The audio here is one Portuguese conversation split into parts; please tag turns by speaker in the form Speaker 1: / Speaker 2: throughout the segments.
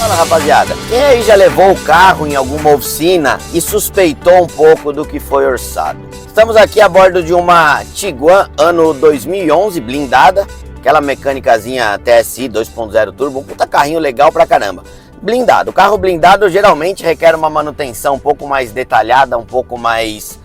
Speaker 1: Fala, rapaziada, quem aí já levou o carro em alguma oficina e suspeitou um pouco do que foi orçado? Estamos aqui a bordo de uma Tiguan ano 2011 blindada, aquela mecânicazinha TSI 2.0 turbo, um puta carrinho legal pra caramba. Blindado, o carro blindado geralmente requer uma manutenção um pouco mais detalhada, um pouco mais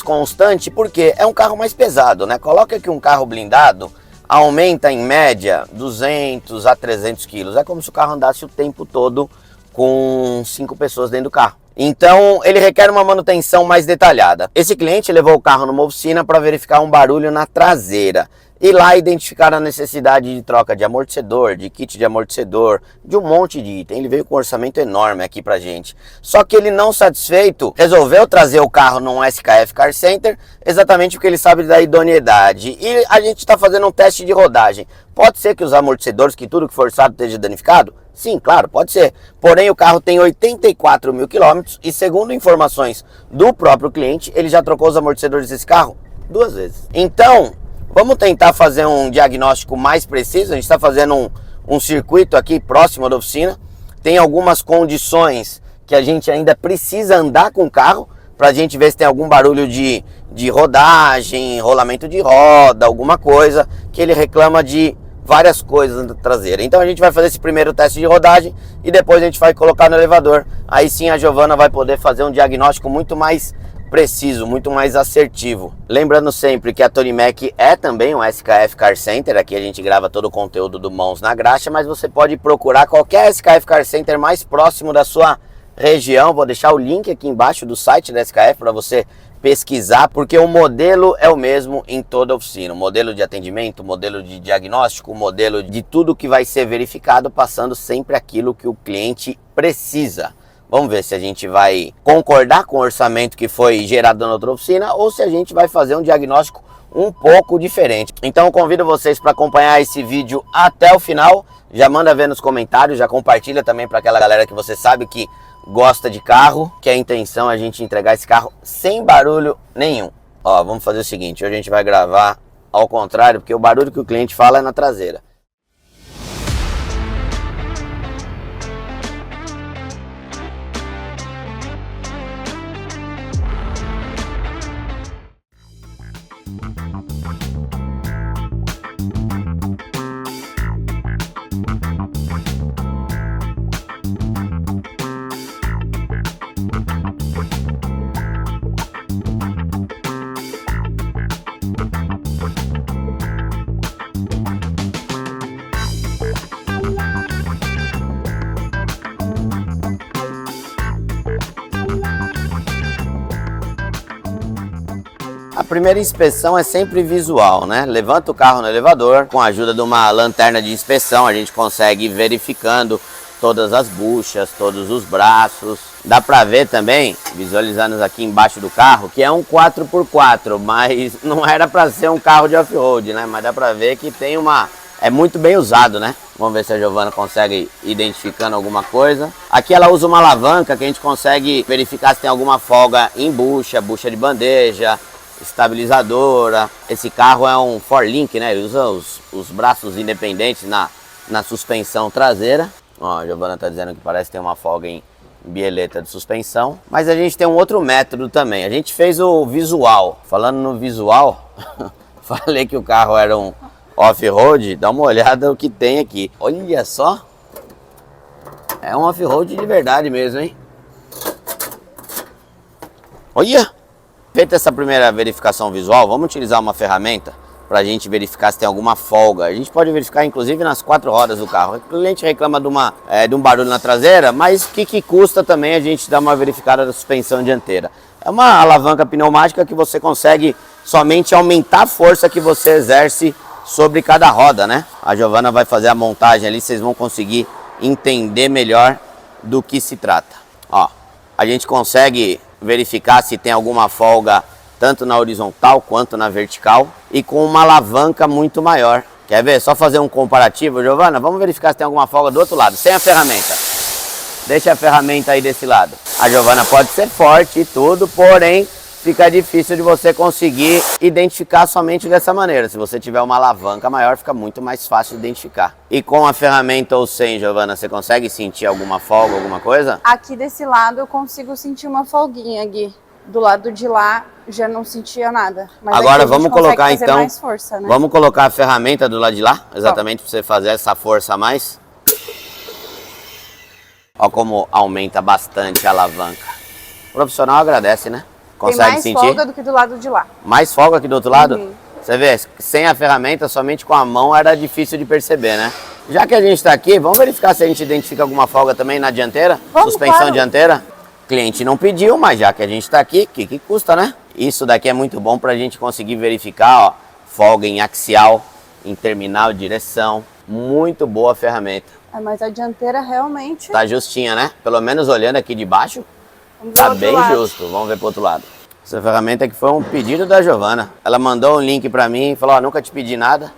Speaker 1: constante, porque é um carro mais pesado, né? Coloca que um carro blindado aumenta em média 200 a 300 quilos. É como se o carro andasse o tempo todo com 5 pessoas dentro do carro. Então ele requer uma manutenção mais detalhada. Esse cliente levou o carro numa oficina para verificar um barulho na traseira. E lá identificar a necessidade de troca de amortecedor, de kit de amortecedor, de um monte de item. Ele veio com um orçamento enorme aqui pra gente. Só que ele, não satisfeito, resolveu trazer o carro num SKF Car Center, exatamente porque ele sabe da idoneidade. E a gente está fazendo um teste de rodagem. Pode ser que os amortecedores, que tudo que for forçado esteja danificado? Sim, claro, pode ser. Porém, o carro tem 84 mil quilômetros e, segundo informações do próprio cliente, ele já trocou os amortecedores desse carro 2 vezes. Então, vamos tentar fazer um diagnóstico mais preciso. A gente está fazendo um circuito aqui próximo da oficina. Tem algumas condições que a gente ainda precisa andar com o carro para a gente ver se tem algum barulho de rodagem, rolamento de roda, alguma coisa que ele reclama de várias coisas na traseira. Então a gente vai fazer esse primeiro teste de rodagem e depois a gente vai colocar no elevador. Aí sim a Giovana vai poder fazer um diagnóstico muito mais preciso, muito mais assertivo. Lembrando sempre que a Tony Mac é também um SKF Car Center. Aqui a gente grava todo o conteúdo do Mãos na Graxa, mas você pode procurar qualquer SKF Car Center mais próximo da sua região. Vou deixar o link aqui embaixo do site da SKF para você pesquisar, porque o modelo é o mesmo em toda a oficina. O modelo de atendimento, o modelo de diagnóstico, o modelo de tudo que vai ser verificado, passando sempre aquilo que o cliente precisa. Vamos ver se a gente vai concordar com o orçamento que foi gerado na outra oficina ou se a gente vai fazer um diagnóstico um pouco diferente. Então eu convido vocês para acompanhar esse vídeo até o final. Já manda ver nos comentários, já compartilha também para aquela galera que você sabe que gosta de carro, que a intenção é a gente entregar esse carro sem barulho nenhum. Ó, vamos fazer o seguinte, hoje a gente vai gravar ao contrário, porque o barulho que o cliente fala é na traseira. A primeira inspeção é sempre visual, né? Levanta o carro no elevador, com a ajuda de uma lanterna de inspeção, a gente consegue ir verificando todas as buchas, todos os braços. Dá pra ver também, visualizando aqui embaixo do carro, que é um 4x4, mas não era pra ser um carro de off-road, né? Mas dá pra ver que tem é muito bem usado, né? Vamos ver se a Giovana consegue ir identificando alguma coisa. Aqui ela usa uma alavanca que a gente consegue verificar se tem alguma folga em bucha de bandeja, estabilizadora. Esse carro é um 4Link, né? Ele usa os braços independentes na suspensão traseira. Ó, a Giovana tá dizendo que parece ter uma folga em bieleta de suspensão. Mas a gente tem um outro método também. A gente fez o visual. Falando no visual, falei que o carro era um off-road. Dá uma olhada no que tem aqui. Olha só. É um off-road de verdade mesmo, hein? Olha! Feita essa primeira verificação visual, vamos utilizar uma ferramenta para a gente verificar se tem alguma folga. A gente pode verificar inclusive nas 4 rodas do carro. O cliente reclama de um barulho na traseira, mas o que custa também a gente dar uma verificada da suspensão dianteira? É uma alavanca pneumática que você consegue somente aumentar a força que você exerce sobre cada roda, né? A Giovana vai fazer a montagem ali, vocês vão conseguir entender melhor do que se trata. Ó, a gente consegue verificar se tem alguma folga tanto na horizontal quanto na vertical e com uma alavanca muito maior. Quer ver? Só fazer um comparativo, Giovana? Vamos verificar se tem alguma folga do outro lado, sem a ferramenta. Deixa a ferramenta aí desse lado. A Giovana pode ser forte e tudo, porém fica difícil de você conseguir identificar somente dessa maneira. Se você tiver uma alavanca maior, fica muito mais fácil de identificar. E com a ferramenta ou sem, Giovana, você consegue sentir alguma folga, alguma coisa?
Speaker 2: Aqui desse lado eu consigo sentir uma folguinha, Gui. Do lado de lá já não sentia nada. Mas
Speaker 1: agora
Speaker 2: aqui
Speaker 1: vamos colocar então,
Speaker 2: mais força, né?
Speaker 1: Vamos colocar a ferramenta do lado de lá, exatamente para você fazer essa força a mais. Olha como aumenta bastante a alavanca. O profissional agradece, né? Consegue
Speaker 2: tem mais
Speaker 1: sentir?
Speaker 2: folga do que do lado de lá.
Speaker 1: Mais folga que do outro lado?
Speaker 2: Uhum.
Speaker 1: Você vê, sem a ferramenta, somente com a mão era difícil de perceber, né? Já que a gente está aqui, vamos verificar se a gente identifica alguma folga também na dianteira?
Speaker 2: Vamos,
Speaker 1: suspensão
Speaker 2: claro.
Speaker 1: dianteira? O cliente não pediu, mas já que a gente está aqui, o que custa, né? Isso daqui é muito bom para a gente conseguir verificar, ó, folga em axial, em terminal, direção. Muito boa a ferramenta.
Speaker 2: Mas a dianteira realmente...
Speaker 1: Tá justinha, né? Pelo menos olhando aqui de baixo,
Speaker 2: Vamos ver
Speaker 1: tá
Speaker 2: o outro
Speaker 1: bem
Speaker 2: lado.
Speaker 1: justo. Vamos ver pro outro lado. Essa ferramenta aqui foi um pedido da Giovana. Ela mandou um link para mim e falou, ó, nunca te pedi nada.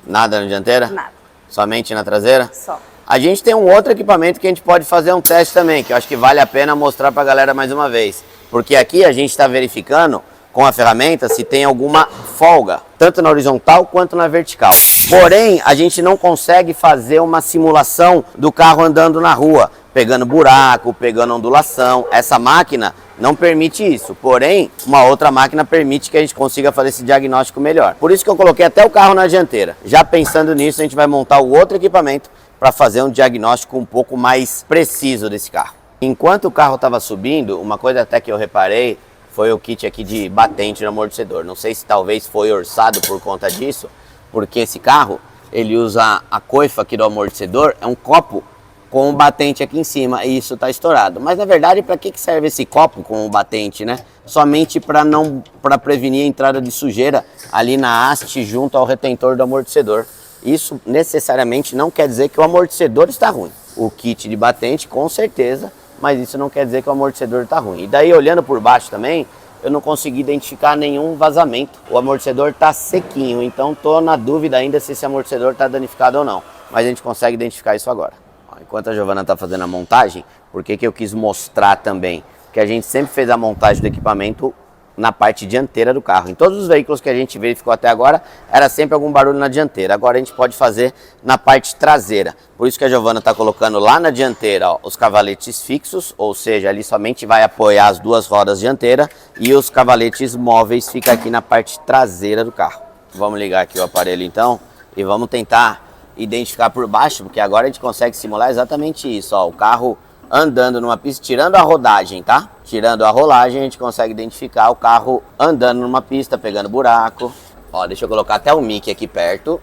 Speaker 1: Nada na dianteira?
Speaker 2: Nada.
Speaker 1: Somente na traseira?
Speaker 2: Só.
Speaker 1: A gente tem um outro equipamento que a gente pode fazer um teste também, que eu acho que vale a pena mostrar para a galera mais uma vez. Porque aqui a gente está verificando com a ferramenta se tem alguma folga, tanto na horizontal quanto na vertical. Porém, a gente não consegue fazer uma simulação do carro andando na rua, pegando buraco, pegando ondulação. Essa máquina não permite isso, porém, uma outra máquina permite que a gente consiga fazer esse diagnóstico melhor. Por isso que eu coloquei até o carro na dianteira. Já pensando nisso, a gente vai montar o outro equipamento para fazer um diagnóstico um pouco mais preciso desse carro. Enquanto o carro estava subindo, uma coisa até que eu reparei foi o kit aqui de batente no amortecedor. Não sei se talvez foi orçado por conta disso, porque esse carro, ele usa a coifa aqui do amortecedor, é um copo com um batente aqui em cima e isso está estourado. Mas na verdade, para que serve esse copo com o batente, né? Somente para prevenir a entrada de sujeira ali na haste junto ao retentor do amortecedor. Isso necessariamente não quer dizer que o amortecedor está ruim. O kit de batente, com certeza, mas isso não quer dizer que o amortecedor está ruim. E daí, olhando por baixo também, eu não consegui identificar nenhum vazamento. O amortecedor está sequinho, então estou na dúvida ainda se esse amortecedor está danificado ou não. Mas a gente consegue identificar isso agora. Enquanto a Giovana está fazendo a montagem, por que eu quis mostrar também? Porque a gente sempre fez a montagem do equipamento na parte dianteira do carro. Em todos os veículos que a gente verificou até agora, era sempre algum barulho na dianteira. Agora a gente pode fazer na parte traseira. Por isso que a Giovana está colocando lá na dianteira, ó, os cavaletes fixos, ou seja, ali somente vai apoiar as duas rodas dianteiras e os cavaletes móveis ficam aqui na parte traseira do carro. Vamos ligar aqui o aparelho então e vamos tentar identificar por baixo, porque agora a gente consegue simular exatamente isso, ó, o carro andando numa pista, tirando a rodagem, tá? Tirando a rolagem, a gente consegue identificar o carro andando numa pista, pegando buraco. Ó, deixa eu colocar até o mic aqui perto.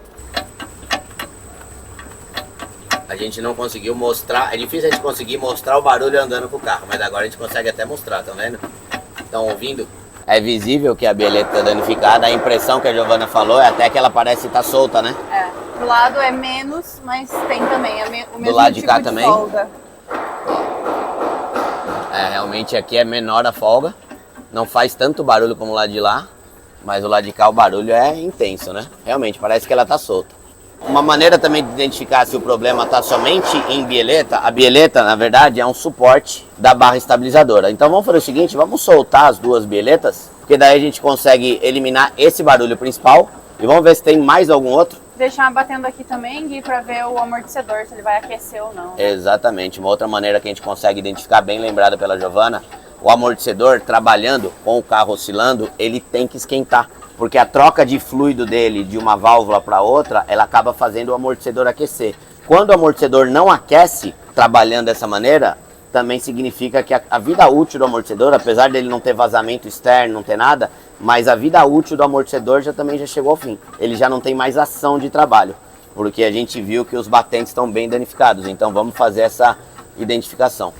Speaker 1: A gente não conseguiu mostrar, é difícil a gente conseguir mostrar o barulho andando com o carro, mas agora a gente consegue até mostrar, tá vendo? Estão ouvindo? É visível que a bieleta tá danificada, a impressão que a Giovana falou é até que ela parece estar solta, né?
Speaker 2: É, do lado é menos, mas tem também o mesmo
Speaker 1: do lado de
Speaker 2: tipo
Speaker 1: cá
Speaker 2: de
Speaker 1: também?
Speaker 2: folga.
Speaker 1: É, realmente aqui é menor a folga, não faz tanto barulho como o lado de lá, mas o lado de cá o barulho é intenso, né? Realmente, parece que ela tá solta. Uma maneira também de identificar se o problema está somente em bieleta, a bieleta, na verdade, é um suporte da barra estabilizadora. Então vamos fazer o seguinte, vamos soltar as duas bieletas, porque daí a gente consegue eliminar esse barulho principal e vamos ver se tem mais algum outro.
Speaker 2: Deixar batendo aqui também, Gui, pra ver o amortecedor, se ele vai aquecer ou não.
Speaker 1: Exatamente, uma outra maneira que a gente consegue identificar, bem lembrada pela Giovana, o amortecedor trabalhando com o carro oscilando, ele tem que esquentar. Porque a troca de fluido dele de uma válvula para outra, ela acaba fazendo o amortecedor aquecer. Quando o amortecedor não aquece, trabalhando dessa maneira, também significa que a vida útil do amortecedor, apesar dele não ter vazamento externo, não ter nada, mas a vida útil do amortecedor também já chegou ao fim. Ele já não tem mais ação de trabalho, porque a gente viu que os batentes estão bem danificados. Então vamos fazer essa identificação.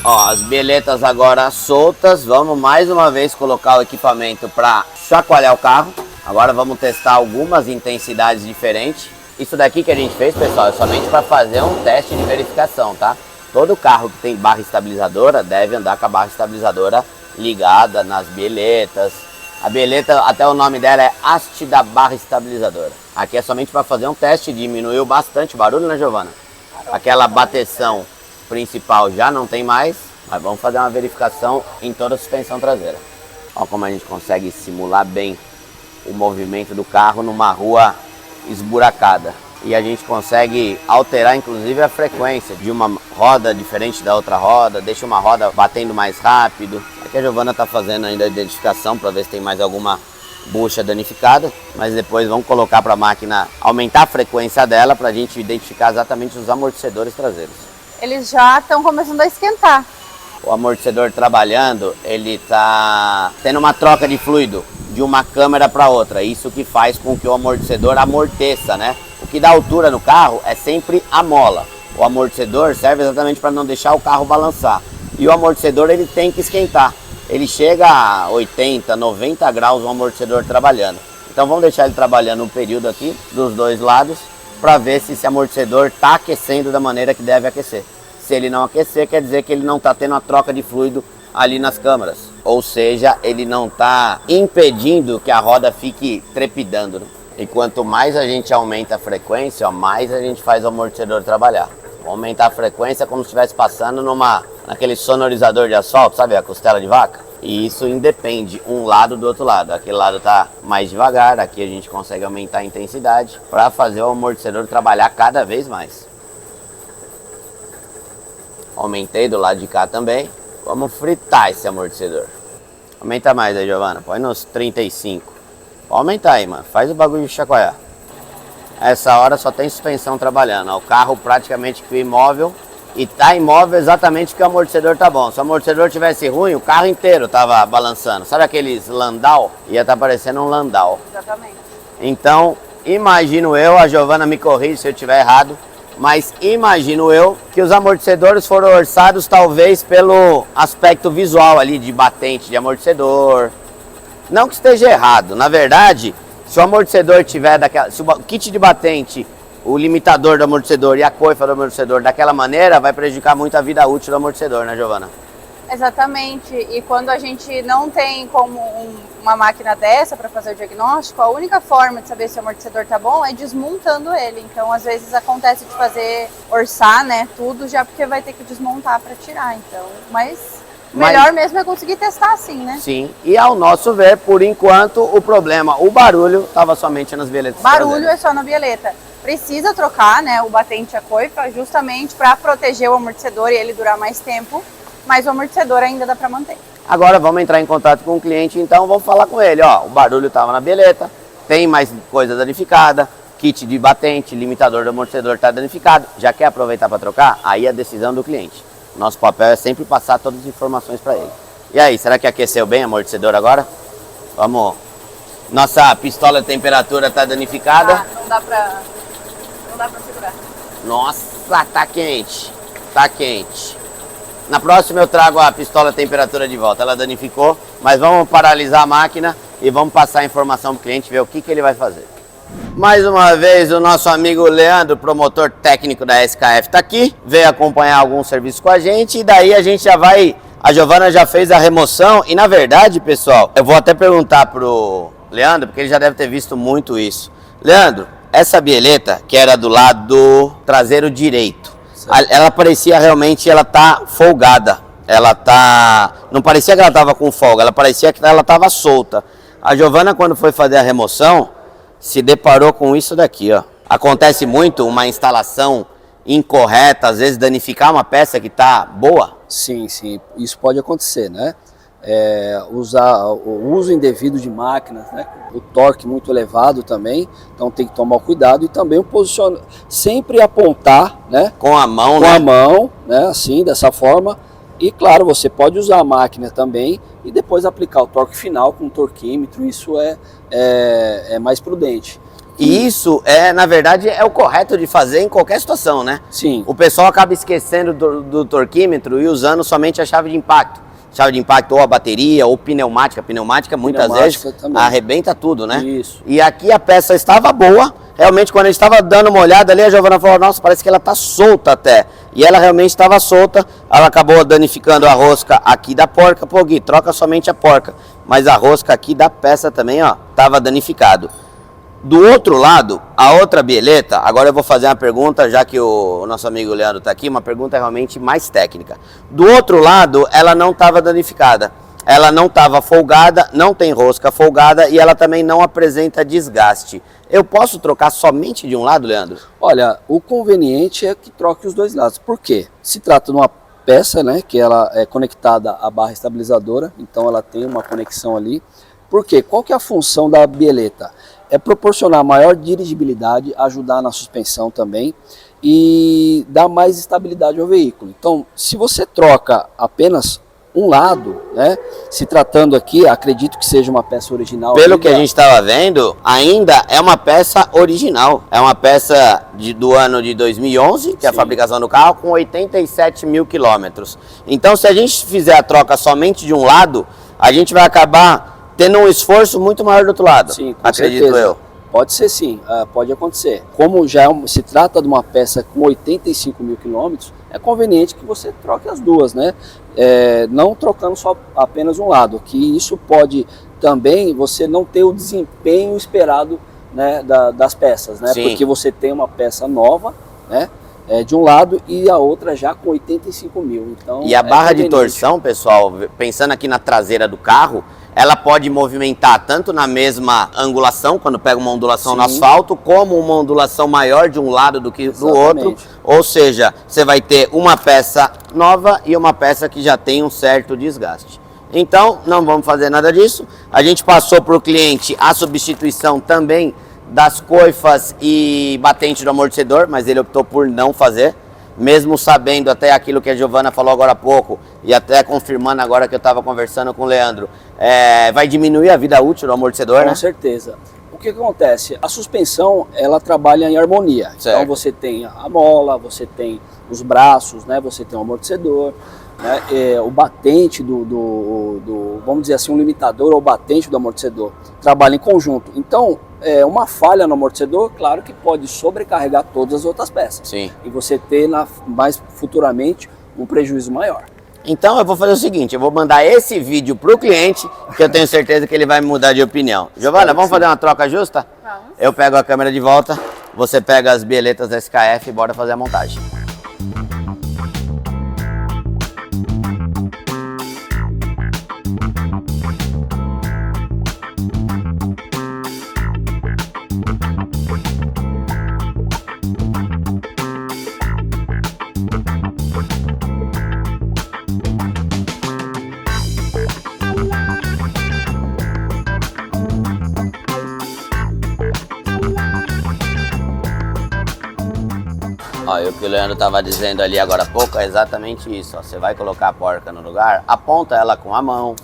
Speaker 1: Ó, as bieletas agora soltas, vamos mais uma vez colocar o equipamento para chacoalhar o carro. Agora vamos testar algumas intensidades diferentes. Isso daqui que a gente fez, pessoal, é somente para fazer um teste de verificação, tá? Todo carro que tem barra estabilizadora deve andar com a barra estabilizadora ligada nas bieletas. A bieleta, até o nome dela é haste da barra estabilizadora. Aqui é somente para fazer um teste, diminuiu bastante o barulho, né, Giovana? Aquela bateção principal já não tem mais, mas vamos fazer uma verificação em toda a suspensão traseira. Olha como a gente consegue simular bem o movimento do carro numa rua esburacada. E a gente consegue alterar inclusive a frequência de uma roda diferente da outra roda, deixa uma roda batendo mais rápido. Aqui a Giovana está fazendo ainda a identificação para ver se tem mais alguma bucha danificada, mas depois vamos colocar para a máquina aumentar a frequência dela para a gente identificar exatamente os amortecedores traseiros.
Speaker 2: Eles já estão começando a esquentar.
Speaker 1: O amortecedor trabalhando, ele está tendo uma troca de fluido de uma câmera para outra, isso que faz com que o amortecedor amorteça, né? O que dá altura no carro é sempre a mola. O amortecedor serve exatamente para não deixar o carro balançar. E o amortecedor ele tem que esquentar. Ele chega a 80, 90 graus o amortecedor trabalhando. Então vamos deixar ele trabalhando um período aqui dos dois lados para ver se esse amortecedor está aquecendo da maneira que deve aquecer. Se ele não aquecer, quer dizer que ele não está tendo a troca de fluido ali nas câmaras. Ou seja, ele não está impedindo que a roda fique trepidando, né? E quanto mais a gente aumenta a frequência, ó, mais a gente faz o amortecedor trabalhar. Vou aumentar a frequência como se estivesse passando naquele sonorizador de asfalto, sabe, a costela de vaca? E isso independe um lado do outro lado. Aquele lado está mais devagar, aqui a gente consegue aumentar a intensidade para fazer o amortecedor trabalhar cada vez mais. Aumentei do lado de cá também. Vamos fritar esse amortecedor. Aumenta mais aí, Giovana. Põe nos 35. Pode aumentar aí, mano. Faz o bagulho de chacoalhar. Essa hora só tem suspensão trabalhando. Ó, o carro praticamente ficou imóvel. E tá imóvel exatamente porque o amortecedor tá bom. Se o amortecedor tivesse ruim, o carro inteiro tava balançando. Sabe aqueles Landau? Ia tá parecendo um Landau.
Speaker 2: Exatamente.
Speaker 1: Então, imagino eu, a Giovana me corrige se eu estiver errado, mas imagino eu que os amortecedores foram orçados talvez pelo aspecto visual ali de batente de amortecedor. Não que esteja errado, na verdade, se o amortecedor tiver se o kit de batente, o limitador do amortecedor e a coifa do amortecedor daquela maneira, vai prejudicar muito a vida útil do amortecedor, né, Giovana?
Speaker 2: Exatamente, e quando a gente não tem como uma máquina dessa para fazer o diagnóstico, a única forma de saber se o amortecedor tá bom é desmontando ele. Então, às vezes acontece de orçar, né, tudo já porque vai ter que desmontar para tirar. Então, mas melhor mesmo é conseguir testar assim, né?
Speaker 1: Sim, e ao nosso ver, por enquanto, o problema, o barulho, estava somente nas bieletas.
Speaker 2: Barulho é só na bieleta. Precisa trocar, né, o batente e a coifa justamente para proteger o amortecedor e ele durar mais tempo. Mas o amortecedor ainda dá para manter.
Speaker 1: Agora vamos entrar em contato com o cliente, então vamos falar com ele. Ó, o barulho estava na bieleta, tem mais coisa danificada, kit de batente, limitador do amortecedor está danificado. Já quer aproveitar para trocar? Aí é a decisão do cliente. Nosso papel é sempre passar todas as informações para ele. E aí, será que aqueceu bem o amortecedor agora? Vamos. Nossa pistola de temperatura está danificada.
Speaker 2: Não dá para segurar.
Speaker 1: Nossa, tá quente. Tá quente. Na próxima eu trago a pistola temperatura de volta, ela danificou, mas vamos paralisar a máquina e vamos passar a informação para o cliente, ver o que ele vai fazer. Mais uma vez o nosso amigo Leandro, promotor técnico da SKF, está aqui, veio acompanhar alguns serviços com a gente e daí a gente já vai, a Giovana já fez a remoção e na verdade, pessoal, eu vou até perguntar pro Leandro, porque ele já deve ter visto muito isso. Leandro, essa bieleta que era do lado traseiro direito, ela parecia realmente, ela tá folgada, não parecia que ela tava com folga, ela parecia que ela tava solta. A Giovana, quando foi fazer a remoção, se deparou com isso daqui, ó. Acontece muito uma instalação incorreta, às vezes danificar uma peça que tá boa?
Speaker 3: Sim, isso pode acontecer, né? O uso indevido de máquinas, né? O torque muito elevado também, então tem que tomar cuidado e também o posicionamento, sempre apontar, né?
Speaker 1: Com a mão,
Speaker 3: com a mão, né? Assim, dessa forma. E claro, você pode usar a máquina também e depois aplicar o torque final com o torquímetro, isso é mais prudente.
Speaker 1: E isso, na verdade, é o correto de fazer em qualquer situação, né?
Speaker 3: Sim.
Speaker 1: O pessoal acaba esquecendo do torquímetro e usando somente a chave de impacto. chave de impacto ou a bateria ou pneumática. Pneumática muitas vezes
Speaker 3: também
Speaker 1: arrebenta tudo, né?
Speaker 3: Isso.
Speaker 1: E aqui a peça estava boa. Realmente, quando a gente estava dando uma olhada ali, a Giovana falou, nossa, parece que ela tá solta até. E ela realmente estava solta. Ela acabou danificando a rosca aqui da porca. Pô, Gui, troca somente a porca. Mas a rosca aqui da peça também, ó, estava danificado. Do outro lado, a outra bieleta, agora eu vou fazer uma pergunta, já que o nosso amigo Leandro está aqui, uma pergunta realmente mais técnica. Do outro lado, ela não estava danificada. Ela não estava folgada, não tem rosca folgada e ela também não apresenta desgaste. Eu posso trocar somente de um lado, Leandro?
Speaker 3: Olha, o conveniente é que troque os dois lados. Por quê? Se trata de uma peça, né, que ela é conectada à barra estabilizadora, então ela tem uma conexão ali. Por quê? Qual que é a função da bieleta? É proporcionar maior dirigibilidade, ajudar na suspensão também e dar mais estabilidade ao veículo. Então, se você troca apenas um lado, né? Se tratando aqui, acredito que seja uma peça original.
Speaker 1: Pelo que a gente estava vendo, ainda é uma peça original. É uma peça do ano de 2011, que é a fabricação do carro, com 87 mil quilômetros. Então, se a gente fizer a troca somente de um lado, a gente vai acabar tendo um esforço muito maior do outro lado.
Speaker 3: Sim, com
Speaker 1: acredito
Speaker 3: certeza.
Speaker 1: Eu.
Speaker 3: Pode ser sim, pode acontecer. Como já se trata de uma peça com 85 mil quilômetros, é conveniente que você troque as duas, né? Não trocando só apenas um lado, que isso pode também você não ter o desempenho esperado, né, das peças, né?
Speaker 1: Sim.
Speaker 3: Porque você tem uma peça nova, né? De um lado e a outra já com 85 mil. Então,
Speaker 1: e a barra de torção, pessoal, pensando aqui na traseira do carro, ela pode movimentar tanto na mesma angulação, quando pega uma ondulação
Speaker 3: Sim.
Speaker 1: no asfalto, como uma ondulação maior de um lado do que do outro. Ou seja, você vai ter uma peça nova e uma peça que já tem um certo desgaste. Então, não vamos fazer nada disso. A gente passou para o cliente a substituição também das coifas e batente do amortecedor, mas ele optou por não fazer. Mesmo sabendo até aquilo que a Giovana falou agora há pouco, e até confirmando agora que eu estava conversando com o Leandro, vai diminuir a vida útil do amortecedor, né?
Speaker 3: Com certeza. O que acontece? A suspensão, ela trabalha em harmonia.
Speaker 1: Certo.
Speaker 3: Então você tem a mola, você tem os braços, né? Você tem o amortecedor, né? O batente vamos dizer assim, um limitador ou batente do amortecedor trabalha em conjunto. Então, uma falha no amortecedor, claro que pode sobrecarregar todas as outras peças.
Speaker 1: Sim.
Speaker 3: E você ter mais futuramente um prejuízo maior.
Speaker 1: Então eu vou fazer o seguinte, eu vou mandar esse vídeo pro cliente, que eu tenho certeza que ele vai mudar de opinião. Giovana, vamos fazer uma troca justa?
Speaker 2: Vamos.
Speaker 1: Eu pego a câmera de volta, você pega as bieletas da SKF e bora fazer a montagem. Ó, e o que o Leandro estava dizendo ali agora há pouco é exatamente isso. Ó. Você vai colocar a porca no lugar, aponta ela com a mão,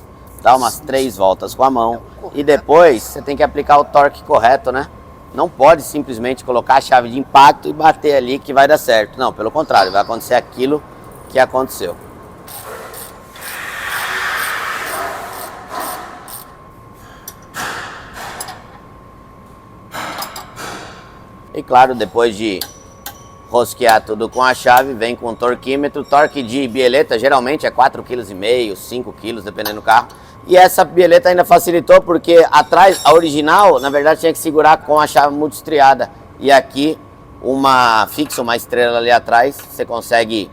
Speaker 1: dá umas 3 voltas com a mão e depois você tem que aplicar o torque correto, né? Não pode simplesmente colocar a chave de impacto e bater ali que vai dar certo. Não, pelo contrário, vai acontecer aquilo que aconteceu. E claro, depois de rosquear tudo com a chave, vem com o torquímetro. Torque de bieleta geralmente é 4,5 kg, 5 kg, dependendo do carro. E essa bieleta ainda facilitou porque atrás, a original, na verdade, tinha que segurar com a chave multistriada. E aqui, uma fixa, uma estrela ali atrás, você consegue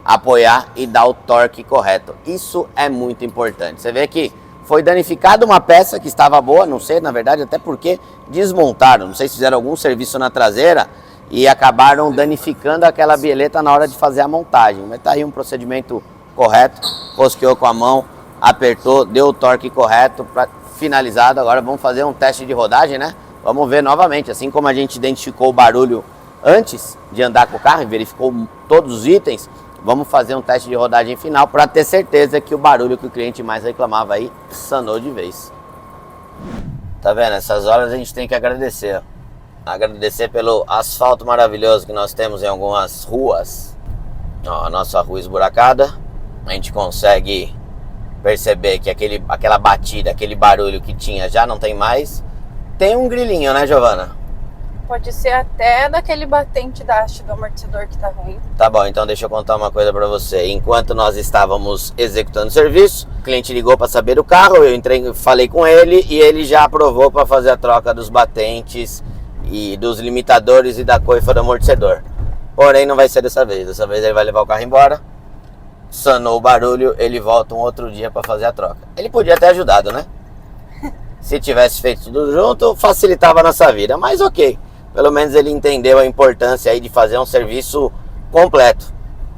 Speaker 1: apoiar e dar o torque correto. Isso é muito importante. Você vê que foi danificada uma peça que estava boa, não sei, na verdade, até porque desmontaram. Não sei se fizeram algum serviço na traseira e acabaram danificando aquela bieleta na hora de fazer a montagem. Mas tá aí um procedimento correto, rosqueou com a mão, apertou, deu o torque correto, finalizado. Agora vamos fazer um teste de rodagem, né? Vamos ver novamente, assim como a gente identificou o barulho antes de andar com o carro e verificou todos os itens, vamos fazer um teste de rodagem final para ter certeza que o barulho que o cliente mais reclamava aí sanou de vez. Tá vendo? Essas horas a gente tem que agradecer. Agradecer pelo asfalto maravilhoso que nós temos em algumas ruas. Ó, a nossa rua esburacada, a gente consegue perceber que aquela batida, aquele barulho que tinha já não tem mais, tem um grilinho, né, Giovana?
Speaker 2: Pode ser até daquele batente da haste do amortecedor que tá ruim.
Speaker 1: Tá bom, então deixa eu contar uma coisa pra você. Enquanto nós estávamos executando o serviço, o cliente ligou para saber do carro, eu entrei, falei com ele e ele já aprovou para fazer a troca dos batentes e dos limitadores e da coifa do amortecedor. Porém, não vai ser dessa vez. Dessa vez ele vai levar o carro embora, sanou o barulho, ele volta um outro dia para fazer a troca. Ele podia ter ajudado, né? Se tivesse feito tudo junto, facilitava a nossa vida, mas ok. Pelo menos ele entendeu a importância aí de fazer um serviço completo.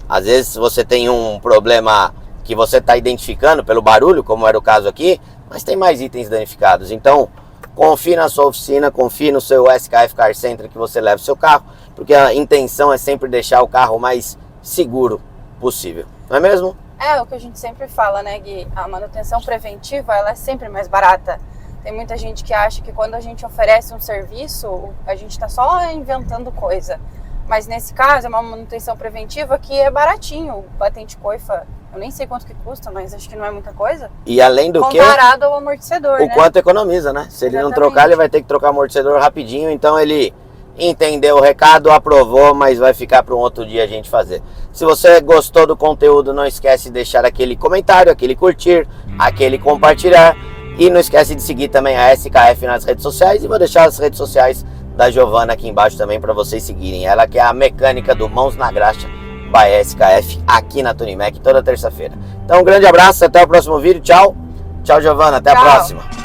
Speaker 1: Às vezes você tem um problema que você está identificando pelo barulho, como era o caso aqui, mas tem mais itens danificados. Então, confie na sua oficina, confie no seu SKF Car Center que você leva o seu carro, porque a intenção é sempre deixar o carro o mais seguro possível. Não é mesmo?
Speaker 2: É o que a gente sempre fala, né, Gui? A manutenção preventiva, ela é sempre mais barata. Tem muita gente que acha que quando a gente oferece um serviço, a gente está só inventando coisa. Mas nesse caso é uma manutenção preventiva que é baratinho. O batente coifa, eu nem sei quanto que custa, mas acho que não é muita coisa.
Speaker 1: E além do que,
Speaker 2: comparado ao amortecedor,
Speaker 1: o quanto economiza, né? Se ele não trocar, ele vai ter que trocar o amortecedor rapidinho. Então ele entendeu o recado, aprovou, mas vai ficar para um outro dia a gente fazer. Se você gostou do conteúdo, não esquece de deixar aquele comentário, aquele curtir, aquele compartilhar. E não esquece de seguir também a SKF nas redes sociais. E vou deixar as redes sociais da Giovana aqui embaixo também para vocês seguirem. Ela que é a mecânica do Mãos na Graxa by SKF aqui na Tunimec toda terça-feira. Então um grande abraço, até o próximo vídeo. Tchau. Tchau, Giovana. Até a próxima.